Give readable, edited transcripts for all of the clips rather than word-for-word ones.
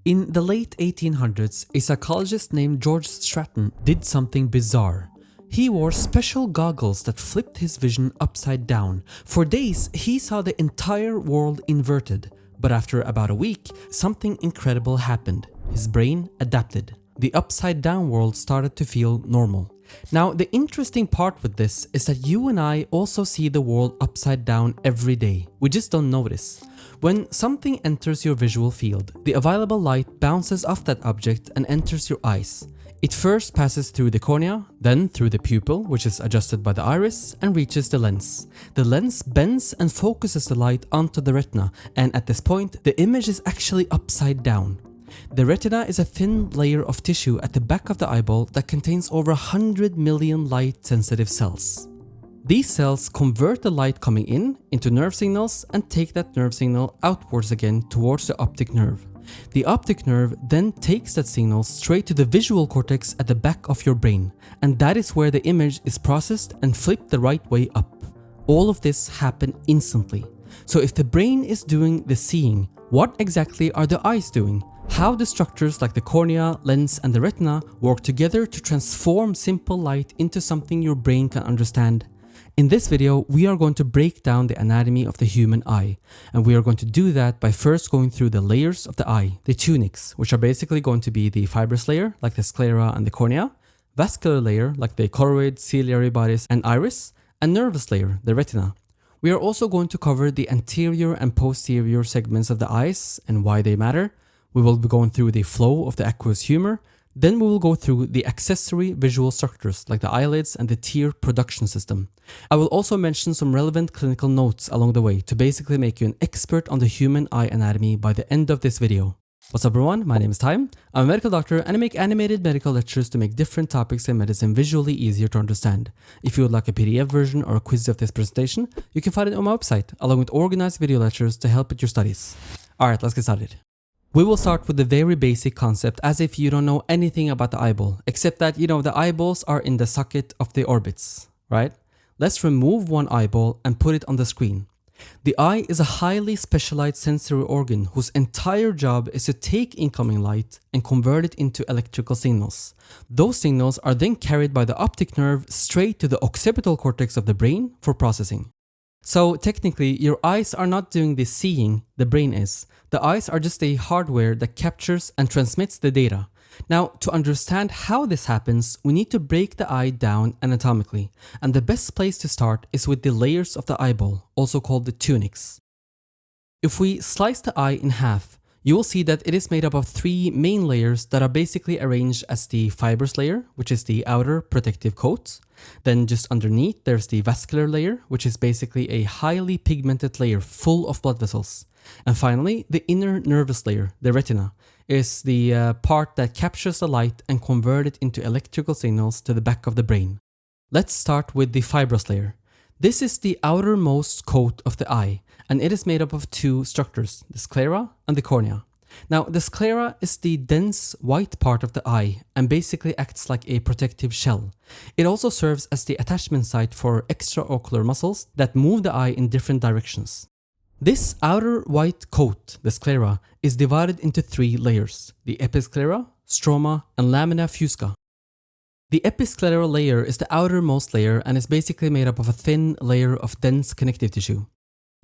In the late 1800s, a psychologist named George Stratton did something bizarre. He wore special goggles that flipped his vision upside down. For days, he saw the entire world inverted. But after about a week, something incredible happened. His brain adapted. The upside down world started to feel normal. Now, the interesting part with this is that you and I also see the world upside down every day. We just don't notice. When something enters your visual field, the available light bounces off that object and enters your eyes. It first passes through the cornea, then through the pupil, which is adjusted by the iris, and reaches the lens. The lens bends and focuses the light onto the retina, and at this point, the image is actually upside down. The retina is a thin layer of tissue at the back of the eyeball that contains over 100 million light-sensitive cells. These cells convert the light coming in into nerve signals and take that nerve signal outwards again towards the optic nerve. The optic nerve then takes that signal straight to the visual cortex at the back of your brain, and that is where the image is processed and flipped the right way up. All of this happens instantly. So if the brain is doing the seeing, what exactly are the eyes doing? How do structures like the cornea, lens, and the retina work together to transform simple light into something your brain can understand? In this video, we are going to break down the anatomy of the human eye, and we are going to do that by first going through the layers of the eye, the tunics, which are basically going to be the fibrous layer, like the sclera and the cornea, vascular layer, like the choroid, ciliary bodies, and iris, and nervous layer, the retina. We are also going to cover the anterior and posterior segments of the eyes and why they matter. We will be going through the flow of the aqueous humor. Then we will go through the accessory visual structures like the eyelids and the tear production system. I will also mention some relevant clinical notes along the way to basically make you an expert on the human eye anatomy by the end of this video. What's up everyone, my name is Time. I'm a medical doctor and I make animated medical lectures to make different topics in medicine visually easier to understand. If you would like a PDF version or a quiz of this presentation, you can find it on my website along with organized video lectures to help with your studies. Alright, let's get started. We will start with the very basic concept as if you don't know anything about the eyeball, except that the eyeballs are in the socket of the orbits, right? Let's remove one eyeball and put it on the screen. The eye is a highly specialized sensory organ whose entire job is to take incoming light and convert it into electrical signals. Those signals are then carried by the optic nerve straight to the occipital cortex of the brain for processing. So technically, your eyes are not doing the seeing, the brain is. The eyes are just a hardware that captures and transmits the data. Now, to understand how this happens, we need to break the eye down anatomically, and the best place to start is with the layers of the eyeball, also called the tunics. If we slice the eye in half, you will see that it is made up of three main layers that are basically arranged as the fibrous layer, which is the outer protective coat. Then just underneath, there's the vascular layer, which is basically a highly pigmented layer full of blood vessels. And finally, the inner nervous layer, the retina, is the part that captures the light and converts it into electrical signals to the back of the brain. Let's start with the fibrous layer. This is the outermost coat of the eye, and it is made up of two structures, the sclera and the cornea. Now, the sclera is the dense white part of the eye and basically acts like a protective shell. It also serves as the attachment site for extraocular muscles that move the eye in different directions. This outer white coat, the sclera, is divided into three layers, the Epithelium, stroma, and Lamina fusca. The Epiclera layer is the outermost layer and is basically made up of a thin layer of dense connective tissue.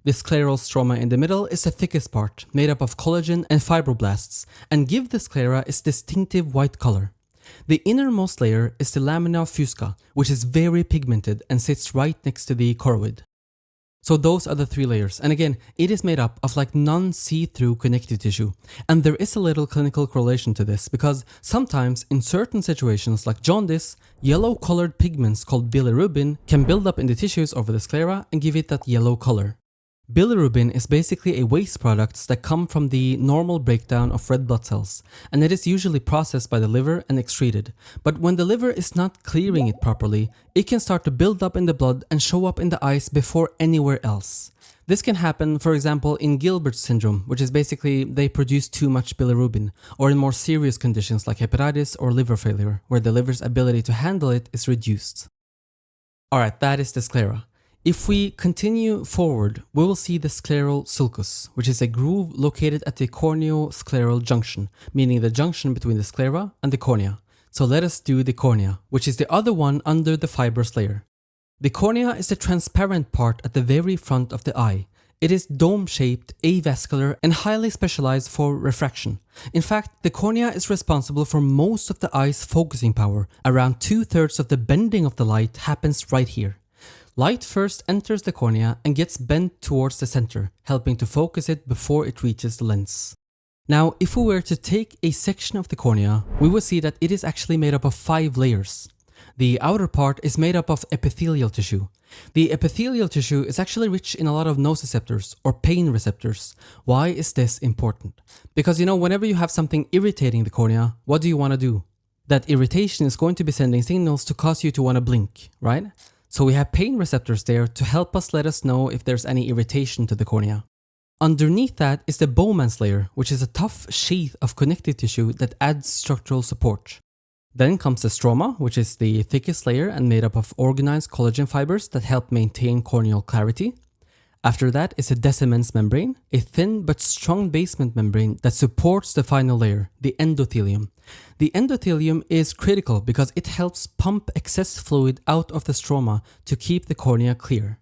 The scleral stroma in the middle is the thickest part, made up of collagen and fibroblasts, and give the sclera its distinctive white color. The innermost layer is the lamina fusca, which is very pigmented and sits right next to the choroid. So those are the three layers, and again, it is made up of like non-see-through connective tissue. And there is a little clinical correlation to this because sometimes in certain situations like jaundice, yellow-colored pigments called bilirubin can build up in the tissues over the sclera and give it that yellow color. Bilirubin is basically a waste product that come from the normal breakdown of red blood cells, and it is usually processed by the liver and excreted. But when the liver is not clearing it properly, it can start to build up in the blood and show up in the eyes before anywhere else. This can happen, for example, in Gilbert's syndrome, which is basically they produce too much bilirubin, or in more serious conditions like hepatitis or liver failure, where the liver's ability to handle it is reduced. Alright, that is the sclera. If we continue forward, we will see the scleral sulcus, which is a groove located at the corneo-scleral junction, meaning the junction between the sclera and the cornea. So let us do the cornea, which is the other one under the fibrous layer. The cornea is the transparent part at the very front of the eye. It is dome-shaped, avascular, and highly specialized for refraction. In fact, the cornea is responsible for most of the eye's focusing power. Around 2/3 of the bending of the light happens right here. Light first enters the cornea and gets bent towards the center, helping to focus it before it reaches the lens. Now, if we were to take a section of the cornea, we will see that it is actually made up of 5 layers. The outer part is made up of epithelial tissue. The epithelial tissue is actually rich in a lot of nociceptors or pain receptors. Why is this important? Because whenever you have something irritating the cornea, what do you want to do? That irritation is going to be sending signals to cause you to want to blink, right? So we have pain receptors there to help us let us know if there's any irritation to the cornea. Underneath that is the Bowman's layer, which is a tough sheath of connective tissue that adds structural support. Then comes the stroma, which is the thickest layer and made up of organized collagen fibers that help maintain corneal clarity. After that is the descendens membrane, a thin but strong basement membrane that supports the final layer, the endothelium. The endothelium is critical because it helps pump excess fluid out of the stroma to keep the cornea clear.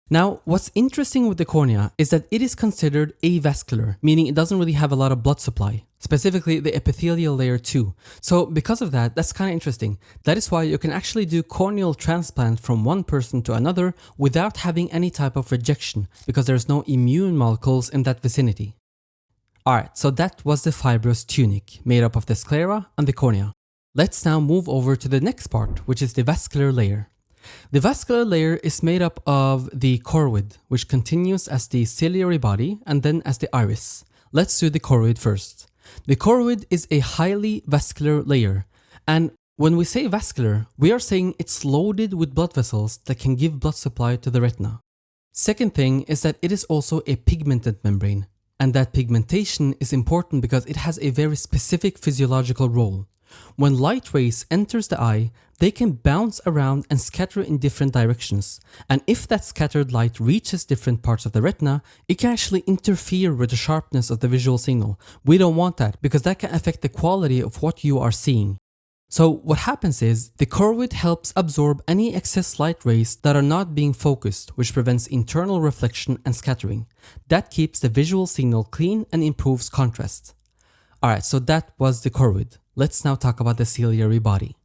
Now, what's interesting with the cornea is that it is considered avascular, meaning it doesn't really have a lot of blood supply, specifically the epithelial layer too. So because of that, that's kind of interesting. That is why you can actually do corneal transplant from one person to another without having any type of rejection, because there's no immune molecules in that vicinity. Alright, so that was the fibrous tunic, made up of the sclera and the cornea. Let's now move over to the next part, which is the vascular layer. The vascular layer is made up of the choroid, which continues as the ciliary body and then as the iris. Let's do the choroid first. The choroid is a highly vascular layer, and when we say vascular, we are saying it's loaded with blood vessels that can give blood supply to the retina. Second thing is that it is also a pigmented membrane, and that pigmentation is important because it has a very specific physiological role. When light rays enters the eye, they can bounce around and scatter in different directions, and if that scattered light reaches different parts of the retina, it can actually interfere with the sharpness of the visual signal. We don't want that because that can affect the quality of what you are seeing. So what happens is, the choroid helps absorb any excess light rays that are not being focused, which prevents internal reflection and scattering. That keeps the visual signal clean and improves contrast. Alright, so that was the choroid. Let's now talk about the ciliary body.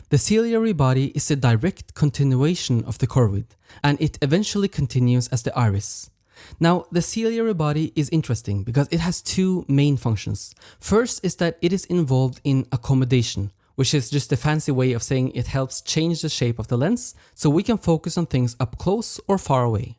The ciliary body is a direct continuation of the choroid, and it eventually continues as the iris. Now, the ciliary body is interesting because it has 2 main functions. First is that it is involved in accommodation, which is just a fancy way of saying it helps change the shape of the lens so we can focus on things up close or far away.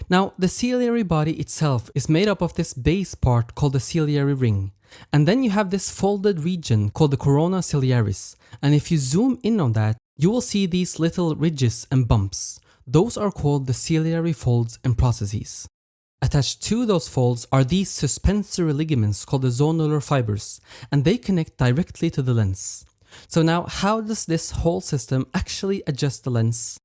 Now, the ciliary body itself is made up of this base part called the ciliary ring. And then you have this folded region called the corona ciliaris, and if you zoom in on that, you will see these little ridges and bumps. Those are called the ciliary folds and processes. Attached to those folds are these suspensory ligaments called the zonular fibers, and they connect directly to the lens. So now, how does this whole system actually adjust the lens?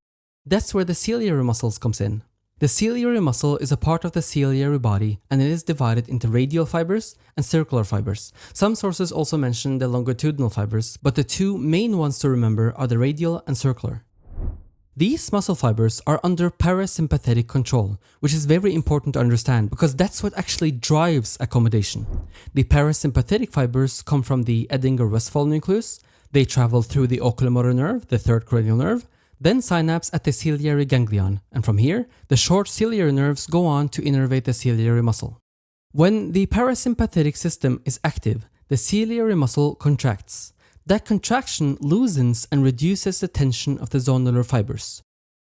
That's where the ciliary muscles comes in. The ciliary muscle is a part of the ciliary body, and it is divided into radial fibers and circular fibers. Some sources also mention the longitudinal fibers, but the 2 main ones to remember are the radial and circular. These muscle fibers are under parasympathetic control, which is very important to understand because that's what actually drives accommodation. The parasympathetic fibers come from the Edinger-Westphal nucleus. They travel through the oculomotor nerve, the third cranial nerve, then synapse at the ciliary ganglion, and from here, the short ciliary nerves go on to innervate the ciliary muscle. When the parasympathetic system is active, the ciliary muscle contracts. That contraction loosens and reduces the tension of the zonular fibers.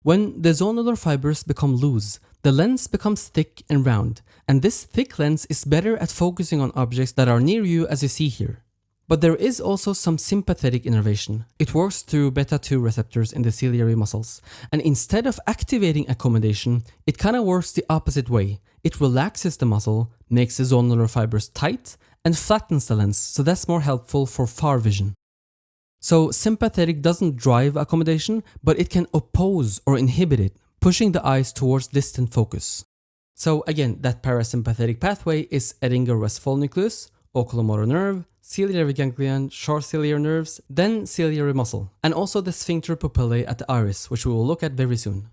When the zonular fibers become loose, the lens becomes thick and round, and this thick lens is better at focusing on objects that are near you as you see here. But there is also some sympathetic innervation. It works through beta-2 receptors in the ciliary muscles, and instead of activating accommodation, it kind of works the opposite way. It relaxes the muscle, makes the zonular fibers tight, and flattens the lens, so that's more helpful for far vision. So sympathetic doesn't drive accommodation, but it can oppose or inhibit it pushing the eyes towards distant focus. So again, that parasympathetic pathway is Edinger-Westphal nucleus, oculomotor nerve, ciliary ganglion, short ciliary nerves, then ciliary muscle, and also the sphincter pupillae at the iris, which we will look at very soon.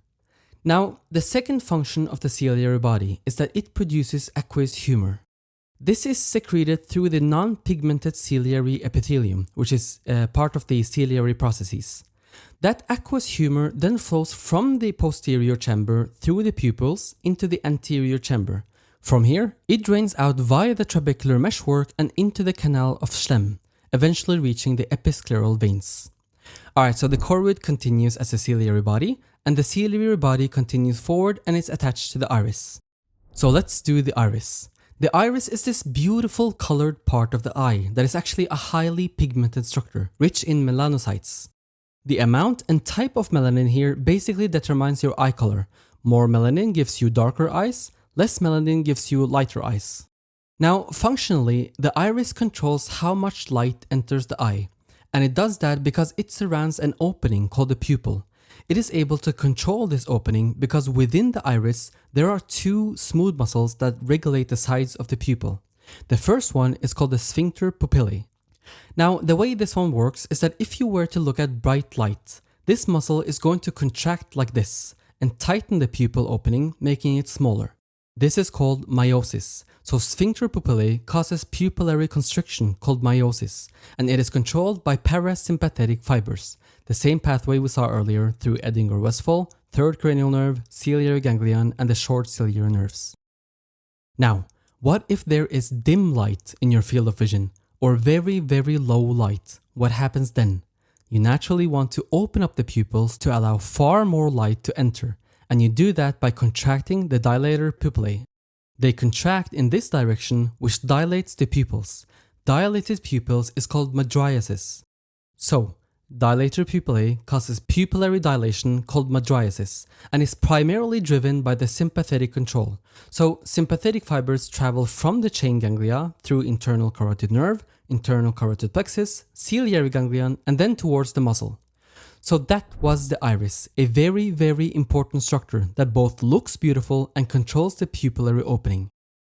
Now, the second function of the ciliary body is that it produces aqueous humor. This is secreted through the non-pigmented ciliary epithelium, which is part of the ciliary processes. That aqueous humor then flows from the posterior chamber through the pupils into the anterior chamber. From here, it drains out via the trabecular meshwork and into the canal of Schlemm, eventually reaching the episcleral veins. Alright, so the choroid continues as a ciliary body, and the ciliary body continues forward and is attached to the iris. So let's do the iris. The iris is this beautiful colored part of the eye that is actually a highly pigmented structure, rich in melanocytes. The amount and type of melanin here basically determines your eye color. More melanin gives you darker eyes, less melanin gives you lighter eyes. Now, functionally, the iris controls how much light enters the eye, and it does that because it surrounds an opening called the pupil. It is able to control this opening because within the iris, there are two smooth muscles that regulate the sides of the pupil. The first one is called the sphincter pupillae. Now, the way this one works is that if you were to look at bright light, this muscle is going to contract like this and tighten the pupil opening, making it smaller. This is called miosis. So sphincter pupillae causes pupillary constriction called miosis, and it is controlled by parasympathetic fibers, the same pathway we saw earlier through Edinger-Westphal, third cranial nerve, ciliary ganglion, and the short ciliary nerves. Now, what if there is dim light in your field of vision, or very, very low light? What happens then? You naturally want to open up the pupils to allow far more light to enter, and you do that by contracting the dilator pupillae. They contract in this direction, which dilates the pupils. Dilated pupils is called mydriasis. So, dilator pupillae causes pupillary dilation called mydriasis and is primarily driven by the sympathetic control. So, sympathetic fibers travel from the chain ganglia through internal carotid nerve, internal carotid plexus, ciliary ganglion, and then towards the muscle. So that was the iris, a very, very important structure that both looks beautiful and controls the pupillary opening.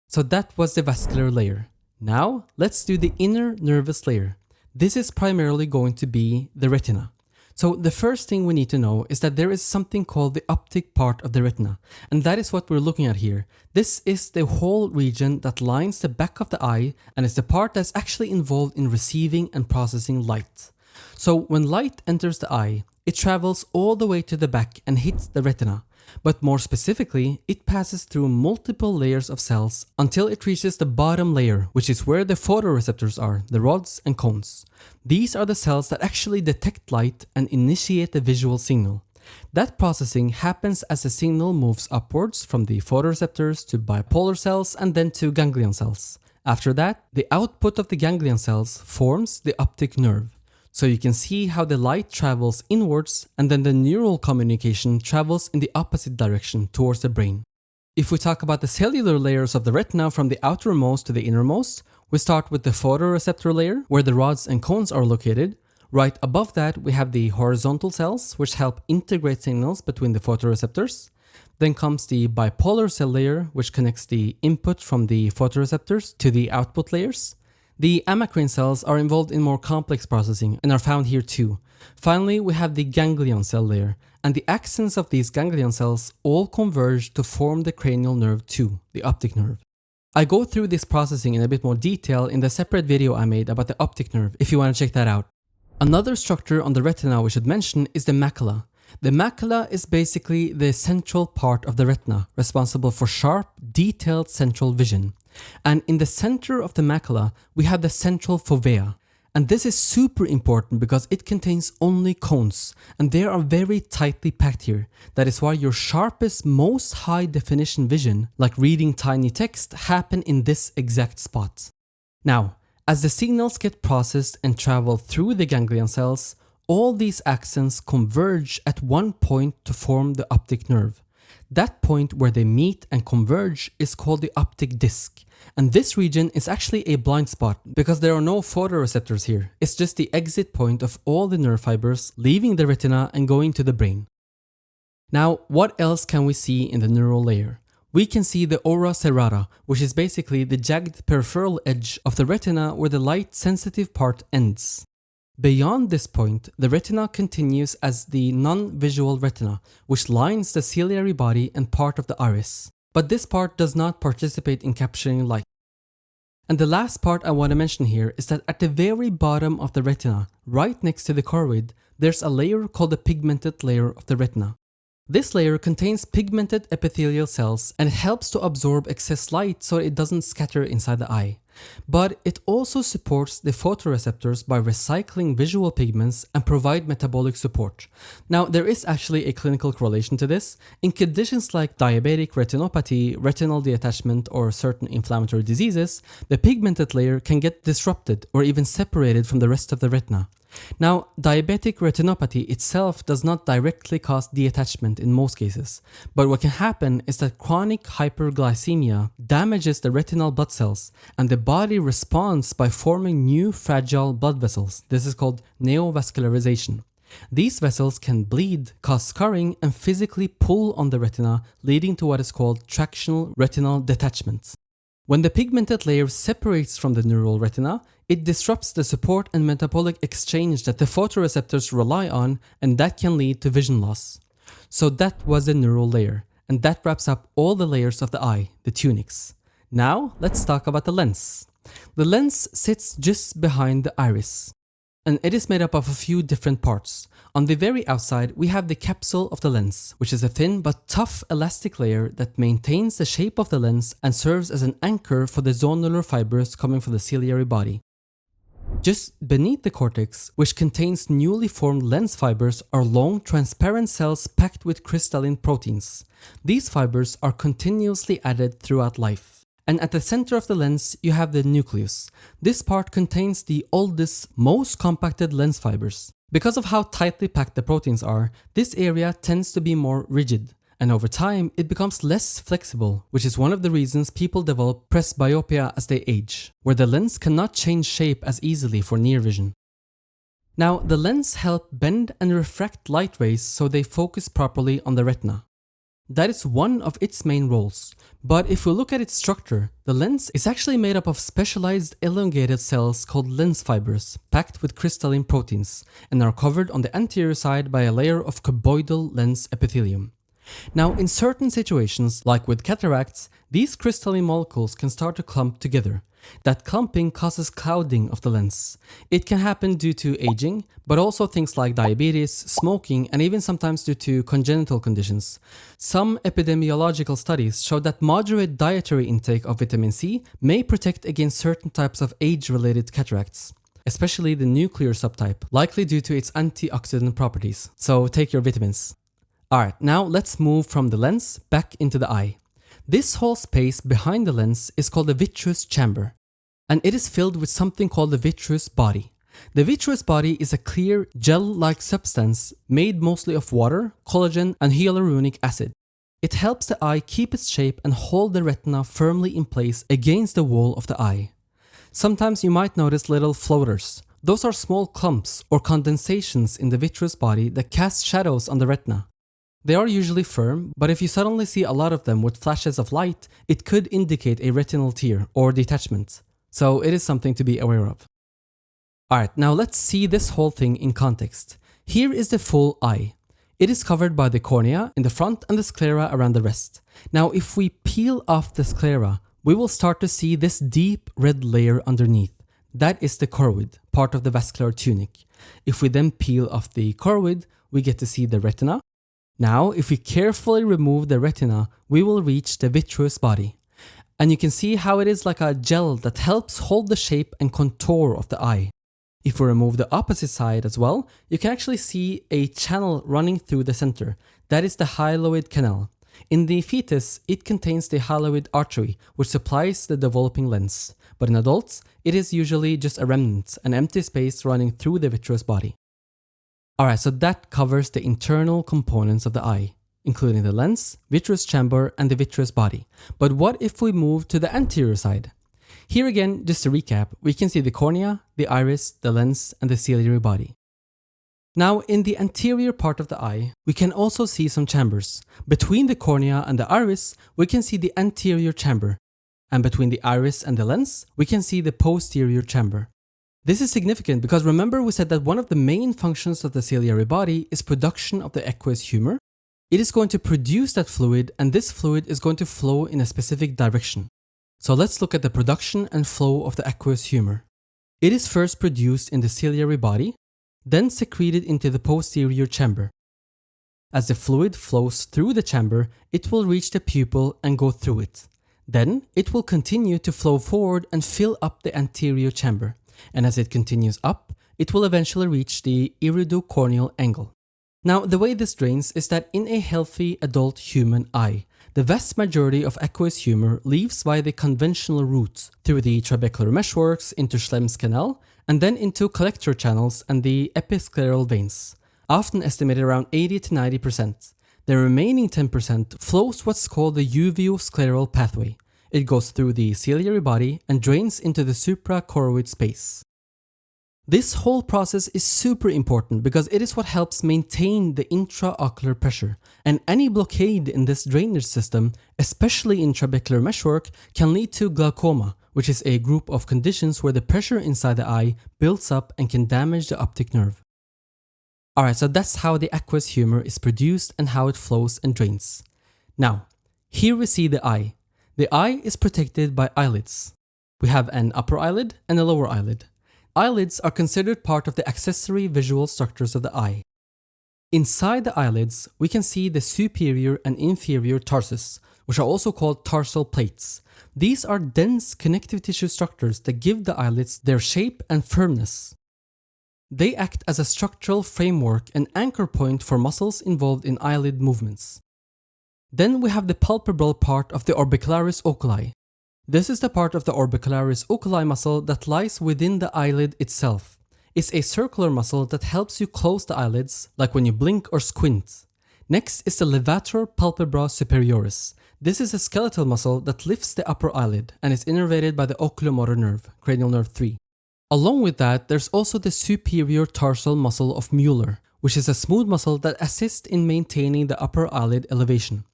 So that was the vascular layer. Now, let's do the inner nervous layer. This is primarily going to be the retina. So the first thing we need to know is that there is something called the optic part of the retina, and that is what we're looking at here. This is the whole region that lines the back of the eye and is the part that's actually involved in receiving and processing light. So when light enters the eye, it travels all the way to the back and hits the retina. But more specifically, it passes through multiple layers of cells until it reaches the bottom layer, which is where the photoreceptors are, the rods and cones. These are the cells that actually detect light and initiate the visual signal. That processing happens as the signal moves upwards from the photoreceptors to bipolar cells and then to ganglion cells. After that, the output of the ganglion cells forms the optic nerve. So you can see how the light travels inwards and then the neural communication travels in the opposite direction towards the brain. If we talk about the cellular layers of the retina from the outermost to the innermost, we start with the photoreceptor layer where the rods and cones are located. Right above that we have the horizontal cells which help integrate signals between the photoreceptors. Then comes the bipolar cell layer which connects the input from the photoreceptors to the output layers. The amacrine cells are involved in more complex processing and are found here too. Finally, we have the ganglion cell layer, and the axons of these ganglion cells all converge to form the cranial nerve 2, the optic nerve. I go through this processing in a bit more detail in the separate video I made about the optic nerve if you want to check that out. Another structure on the retina we should mention is the macula. The macula is basically the central part of the retina, responsible for sharp, detailed central vision. And in the center of the macula, we have the central fovea. And this is super important because it contains only cones, and they are very tightly packed here. That is why your sharpest, most high definition vision, like reading tiny text, happen in this exact spot. Now, as the signals get processed and travel through the ganglion cells, all these axons converge at one point to form the optic nerve. That point where they meet and converge is called the optic disc. And this region is actually a blind spot because there are no photoreceptors here. It's just the exit point of all the nerve fibers leaving the retina and going to the brain. Now, what else can we see in the neural layer? We can see the ora serrata, which is basically the jagged peripheral edge of the retina where the light-sensitive part ends. Beyond this point, the retina continues as the non-visual retina, which lines the ciliary body and part of the iris. But this part does not participate in capturing light. And the last part I want to mention here is that at the very bottom of the retina, right next to the choroid, there's a layer called the pigmented layer of the retina. This layer contains pigmented epithelial cells and it helps to absorb excess light so it doesn't scatter inside the eye. But it also supports the photoreceptors by recycling visual pigments and provide metabolic support. Now, there is actually a clinical correlation to this. In conditions like diabetic retinopathy, retinal detachment, or certain inflammatory diseases, the pigmented layer can get disrupted or even separated from the rest of the retina. Now, diabetic retinopathy itself does not directly cause detachment in most cases, but what can happen is that chronic hyperglycemia damages the retinal blood cells and the body responds by forming new fragile blood vessels. This is called neovascularization. These vessels can bleed, cause scarring, and physically pull on the retina, leading to what is called tractional retinal detachment. When the pigmented layer separates from the neural retina, it disrupts the support and metabolic exchange that the photoreceptors rely on, and that can lead to vision loss. So that was the neural layer, and that wraps up all the layers of the eye, the tunics. Now, let's talk about the lens. The lens sits just behind the iris, and it is made up of a few different parts. On the very outside, we have the capsule of the lens, which is a thin but tough elastic layer that maintains the shape of the lens and serves as an anchor for the zonular fibers coming from the ciliary body. Just beneath the cortex, which contains newly formed lens fibers, are long transparent cells packed with crystalline proteins. These fibers are continuously added throughout life. And at the center of the lens, you have the nucleus. This part contains the oldest, most compacted lens fibers. Because of how tightly packed the proteins are, this area tends to be more rigid. And over time, it becomes less flexible, which is one of the reasons people develop presbyopia as they age, where the lens cannot change shape as easily for near vision. Now, the lens helps bend and refract light rays so they focus properly on the retina. That is one of its main roles. But if we look at its structure, the lens is actually made up of specialized elongated cells called lens fibers, packed with crystalline proteins, and are covered on the anterior side by a layer of cuboidal lens epithelium. Now, in certain situations, like with cataracts, these crystalline molecules can start to clump together. That clumping causes clouding of the lens. It can happen due to aging, but also things like diabetes, smoking, and even sometimes due to congenital conditions. Some epidemiological studies show that moderate dietary intake of vitamin C may protect against certain types of age-related cataracts, especially the nuclear subtype, likely due to its antioxidant properties. So take your vitamins. Alright, now let's move from the lens back into the eye. This whole space behind the lens is called the vitreous chamber, and it is filled with something called the vitreous body. The vitreous body is a clear, gel-like substance made mostly of water, collagen, and hyaluronic acid. It helps the eye keep its shape and hold the retina firmly in place against the wall of the eye. Sometimes you might notice little floaters. Those are small clumps or condensations in the vitreous body that cast shadows on the retina. They are usually firm, but if you suddenly see a lot of them with flashes of light, it could indicate a retinal tear or detachment. So it is something to be aware of. Alright, now let's see this whole thing in context. Here is the full eye. It is covered by the cornea in the front and the sclera around the rest. Now if we peel off the sclera, we will start to see this deep red layer underneath. That is the choroid, part of the vascular tunic. If we then peel off the choroid, we get to see the retina. Now, if we carefully remove the retina, we will reach the vitreous body. And you can see how it is like a gel that helps hold the shape and contour of the eye. If we remove the opposite side as well, you can actually see a channel running through the center. That is the hyaloid canal. In the fetus, it contains the hyaloid artery, which supplies the developing lens. But in adults, it is usually just a remnant, an empty space running through the vitreous body. Alright, so that covers the internal components of the eye, including the lens, vitreous chamber, and the vitreous body. But what if we move to the anterior side? Here again, just to recap, we can see the cornea, the iris, the lens, and the ciliary body. Now, in the anterior part of the eye, we can also see some chambers. Between the cornea and the iris, we can see the anterior chamber. And between the iris and the lens, we can see the posterior chamber. This is significant because remember we said that one of the main functions of the ciliary body is production of the aqueous humor. It is going to produce that fluid, and this fluid is going to flow in a specific direction. So let's look at the production and flow of the aqueous humor. It is first produced in the ciliary body, then secreted into the posterior chamber. As the fluid flows through the chamber, it will reach the pupil and go through it. Then it will continue to flow forward and fill up the anterior chamber. And as it continues up, it will eventually reach the iridocorneal angle. Now, the way this drains is that in a healthy adult human eye, the vast majority of aqueous humor leaves via the conventional route through the trabecular meshworks into Schlemm's canal and then into collector channels and the episcleral veins, often estimated around 80 to 90%. The remaining 10% flows what's called the uveo-scleral pathway. It goes through the ciliary body and drains into the suprachoroid space. This whole process is super important because it is what helps maintain the intraocular pressure, and any blockade in this drainage system, especially in trabecular meshwork, can lead to glaucoma, which is a group of conditions where the pressure inside the eye builds up and can damage the optic nerve. Alright, so that's how the aqueous humor is produced and how it flows and drains. Now, here we see the eye. The eye is protected by eyelids. We have an upper eyelid and a lower eyelid. Eyelids are considered part of the accessory visual structures of the eye. Inside the eyelids, we can see the superior and inferior tarsus, which are also called tarsal plates. These are dense connective tissue structures that give the eyelids their shape and firmness. They act as a structural framework and anchor point for muscles involved in eyelid movements. Then we have the palpebral part of the orbicularis oculi. This is the part of the orbicularis oculi muscle that lies within the eyelid itself. It's a circular muscle that helps you close the eyelids, like when you blink or squint. Next is the levator palpebra superioris. This is a skeletal muscle that lifts the upper eyelid and is innervated by the oculomotor nerve, cranial nerve 3. Along with that, there's also the superior tarsal muscle of Mueller, which is a smooth muscle that assists in maintaining the upper eyelid elevation.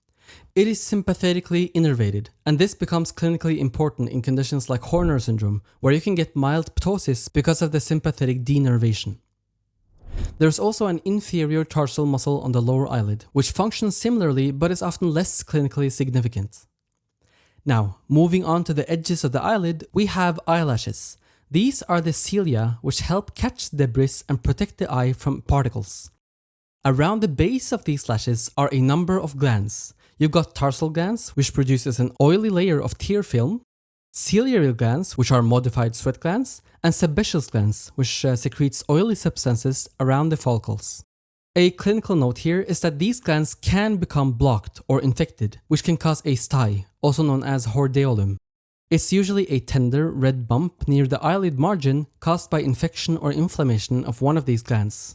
It is sympathetically innervated, and this becomes clinically important in conditions like Horner syndrome, where you can get mild ptosis because of the sympathetic denervation. There's also an inferior tarsal muscle on the lower eyelid, which functions similarly but is often less clinically significant. Now, moving on to the edges of the eyelid, we have eyelashes. These are the cilia which help catch debris and protect the eye from particles. Around the base of these lashes are a number of glands. You've got tarsal glands, which produces an oily layer of tear film, ciliary glands, which are modified sweat glands, and sebaceous glands, which secretes oily substances around the follicles. A clinical note here is that these glands can become blocked or infected, which can cause a stye, also known as hordeolum. It's usually a tender red bump near the eyelid margin caused by infection or inflammation of one of these glands.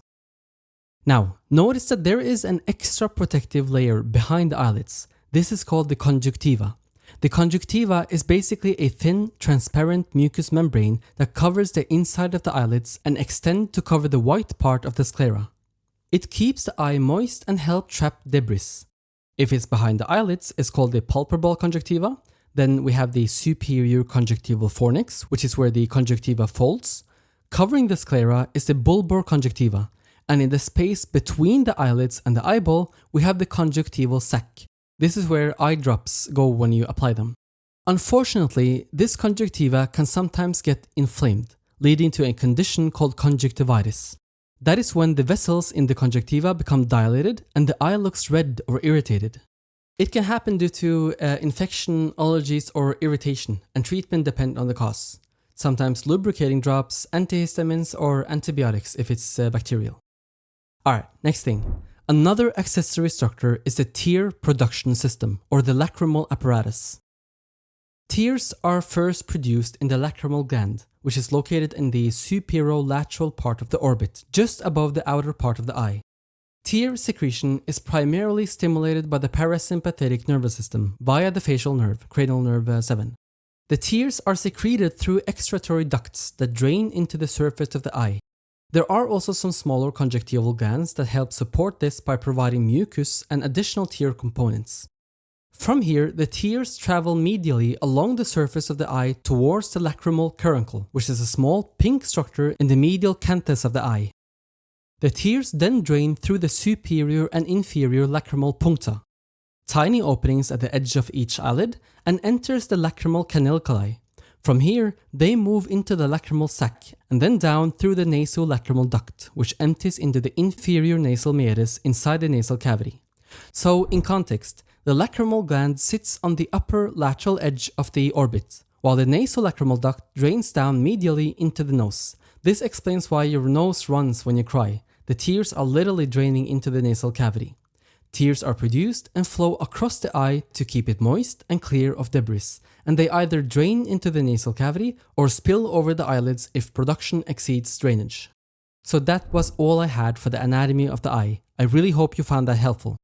Now, notice that there is an extra protective layer behind the eyelids. This is called the conjunctiva. The conjunctiva is basically a thin, transparent mucous membrane that covers the inside of the eyelids and extends to cover the white part of the sclera. It keeps the eye moist and helps trap debris. If it's behind the eyelids, it's called the palpebral conjunctiva. Then we have the superior conjunctival fornix, which is where the conjunctiva folds. Covering the sclera is the bulbar conjunctiva. And in the space between the eyelids and the eyeball, we have the conjunctival sac. This is where eye drops go when you apply them. Unfortunately, this conjunctiva can sometimes get inflamed, leading to a condition called conjunctivitis. That is when the vessels in the conjunctiva become dilated and the eye looks red or irritated. It can happen due to infection, allergies, or irritation, and treatment depend on the cause. Sometimes lubricating drops, antihistamines, or antibiotics if it's bacterial. Alright, next thing. Another accessory structure is the tear production system, or the lacrimal apparatus. Tears are first produced in the lacrimal gland, which is located in the superolateral part of the orbit, just above the outer part of the eye. Tear secretion is primarily stimulated by the parasympathetic nervous system via the facial nerve, cranial nerve 7. The tears are secreted through excretory ducts that drain into the surface of the eye. There are also some smaller conjunctival glands that help support this by providing mucus and additional tear components. From here, the tears travel medially along the surface of the eye towards the lacrimal caruncle, which is a small pink structure in the medial canthus of the eye. The tears then drain through the superior and inferior lacrimal puncta, tiny openings at the edge of each eyelid, and enters the lacrimal canaliculi. From here, they move into the lacrimal sac and then down through the nasolacrimal duct, which empties into the inferior nasal meatus inside the nasal cavity. So, in context, the lacrimal gland sits on the upper lateral edge of the orbit, while the nasolacrimal duct drains down medially into the nose. This explains why your nose runs when you cry. The tears are literally draining into the nasal cavity. Tears are produced and flow across the eye to keep it moist and clear of debris, and they either drain into the nasal cavity or spill over the eyelids if production exceeds drainage. So that was all I had for the anatomy of the eye. I really hope you found that helpful.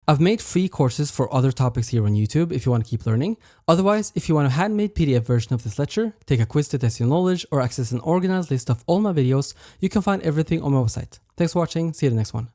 I've made free courses for other topics here on YouTube if you want to keep learning. Otherwise, if you want a handmade PDF version of this lecture, take a quiz to test your knowledge, or access an organized list of all my videos, you can find everything on my website. Thanks for watching, see you in the next one.